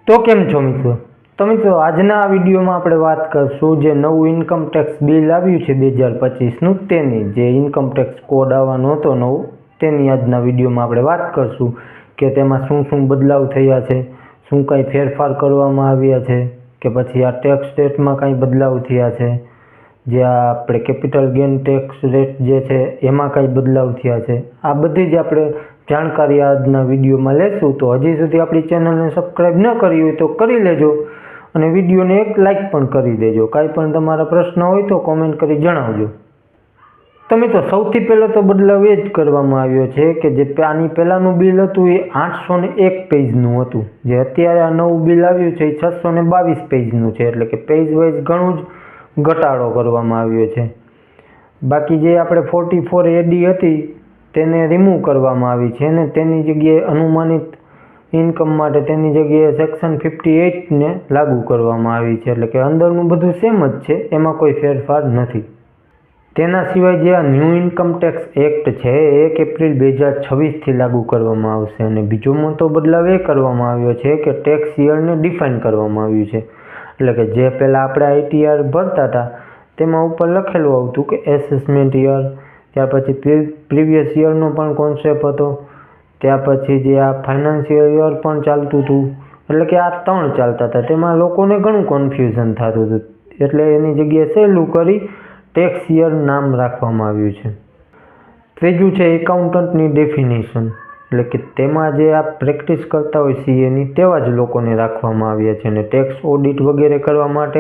તો કેમ છો મિત્રો આજના આ વિડીયોમાં આપણે વાત કરશું જે નવું ઇન્કમ ટેક્સ બિલ આવ્યું છે 2025નું તેની જે ઇન્કમ ટેક્સ કોડ આવવાનો હતો નવો તેની આજના વિડીયોમાં આપણે વાત કરશું કે તેમાં શું શું બદલાવ થયા છે, શું કાંઈ ફેરફાર કરવામાં આવ્યા છે કે પછી આ ટેક્સ રેટમાં કાંઈ બદલાવ થયા છે, જે આપણે કેપિટલ ગેઇન ટેક્સ રેટ જે છે એમાં કાંઈ બદલાવ થયા છે, આ બધી જ આપણે જાણકારી આજના વિડીયોમાં લેશું। તો હજી સુધી આપણી ચેનલને સબસ્ક્રાઈબ ન કરી હોય તો કરી લેજો અને વિડીયોને એક લાઇક પણ કરી દેજો। કાંઈ પણ તમારા પ્રશ્ન હોય તો કોમેન્ટ કરી જણાવજો। તો મિત્રો સૌથી પહેલો તો બદલાવ એ જ કરવામાં આવ્યો છે કે જે આની પહેલાંનું બિલ હતું એ 801 પેજનું હતું, જે અત્યારે આ નવું બિલ આવ્યું છે એ 622 પેજનું છે, એટલે કે પેજ વાઇઝ ઘણું જ ઘટાડો કરવામાં આવ્યો છે। બાકી જે આપણે 44 AD હતી તેને રિમૂવ કરવામાં આવી છે અને તેની જગ્યાએ અનુમાનિત ઇન્કમ માટે તેની જગ્યાએ સેક્શન 58ને લાગુ કરવામાં આવી છે, એટલે કે અંદરનું બધું સેમ જ છે, એમાં કોઈ ફેરફાર નથી। તેના સિવાય જે આ ન્યૂ ઇન્કમ ટેક્સ એક્ટ છે એ 1 એપ્રિલ 2026થી લાગુ કરવામાં આવશે અને બીજો મોટો બદલાવ એ કરવામાં આવ્યો છે કે ટેક્સ યરને ડિફાઇન કરવામાં આવ્યું છે, એટલે કે જે પહેલાં આપણે ITR ભરતા હતા તેમાં ઉપર લખેલું આવતું કે એસેસમેન્ટ યર, ત્યાર પછી પ્રીવિયસ યરનો પણ કોન્સેપ્ટ હતો, ત્યાર પછી જે આ ફાઇનાન્શિયલ યર પણ ચાલતું હતું, એટલે કે આ 3 ચાલતા હતા, તેમાં લોકોને ઘણું કન્ફ્યુઝન થતું હતું, એટલે એની જગ્યાએ સહેલું કરી ટેક્સ યર નામ રાખવામાં આવ્યું છે। ત્રીજું છે એકાઉન્ટન્ટની ડેફિનેશન, એટલે કે તેમાં જે આ પ્રેક્ટિસ કરતા હોય CAની તેવા જ લોકોને રાખવામાં આવ્યા છે અને ટેક્સ ઓડિટ વગેરે કરવા માટે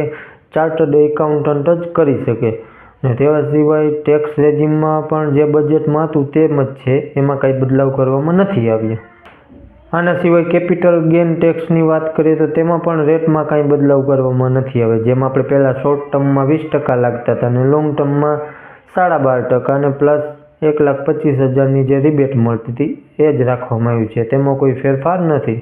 ચાર્ટર્ડ એકાઉન્ટન્ટ જ કરી શકે અને તેવા સિવાય ટેક્સ રેજિમમાં પણ જે બજેટમાં હતું તેમ જ છે, એમાં કાંઈ બદલાવ કરવામાં નથી આવ્યા। આના સિવાય કેપિટલ ગેઇન ટેક્સની વાત કરીએ તો તેમાં પણ રેટમાં કાંઈ બદલાવ કરવામાં નથી આવે, જેમ આપણે પહેલાં શોર્ટ ટર્મમાં 20% લાગતા હતા અને લોંગ ટર્મમાં 12.5% અને પ્લસ 1,25,000ની જે રિબેટ મળતી હતી એ જ રાખવામાં આવ્યું છે, તેમાં કોઈ ફેરફાર નથી।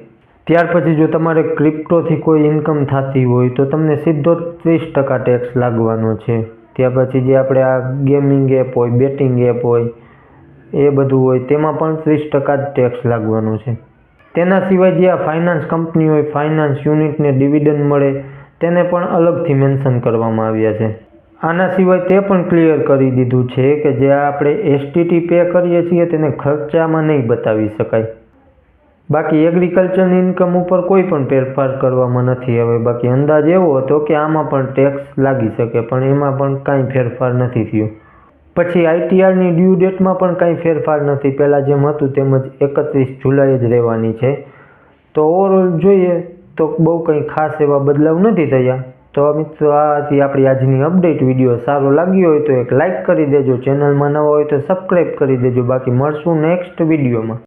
ત્યાર પછી જો તમારે ક્રિપ્ટોથી કોઈ ઇન્કમ થતી હોય તો તમને સીધો 30% ટેક્સ લાગવાનો છે। ત્યાર પછી જે આપણે આ ગેમિંગ એપ હોય, બેટિંગ એપ હોય, એ બધું હોય તેમાં પણ 30% જ ટેક્સ લાગવાનો છે। તેના સિવાય જે આ ફાઇનાન્સ કંપની હોય, ફાઇનાન્સ યુનિટને ડિવિડન્ડ મળે તેને પણ અલગથી મેન્શન કરવામાં આવ્યા છે। આના સિવાય તે પણ ક્લિયર કરી દીધું છે કે જે આપણે STT પે કરીએ છીએ તેને ખર્ચામાં નહીં બતાવી શકાય। બાકી એગ્રીકલ્ચરની ઇન્કમ ઉપર કોઈ પણ ફેરફાર કરવામાં નથી આવે। બાકી અંદાજ એવો હતો કે આમાં પણ ટેક્સ લાગી શકે પણ એમાં પણ કાંઈ ફેરફાર નથી થયો। પછી ITRની ડ્યુ ડેટમાં પણ કાંઈ ફેરફાર નથી, પહેલાં જેમ હતું તેમ જ 31 જુલાઈ જ રહેવાની છે। તો ઓવરઓલ જોઈએ તો બહુ કંઈ ખાસ એવા બદલાવ નથી થયા। તો મિત્રો આ હતી આપણી આજની અપડેટ। વિડીયો સારો લાગ્યો હોય તો એક લાઇક કરી દેજો, ચેનલમાં નવા હોય તો સબસ્ક્રાઈબ કરી દેજો। બાકી મળશું નેક્સ્ટ વિડીયોમાં।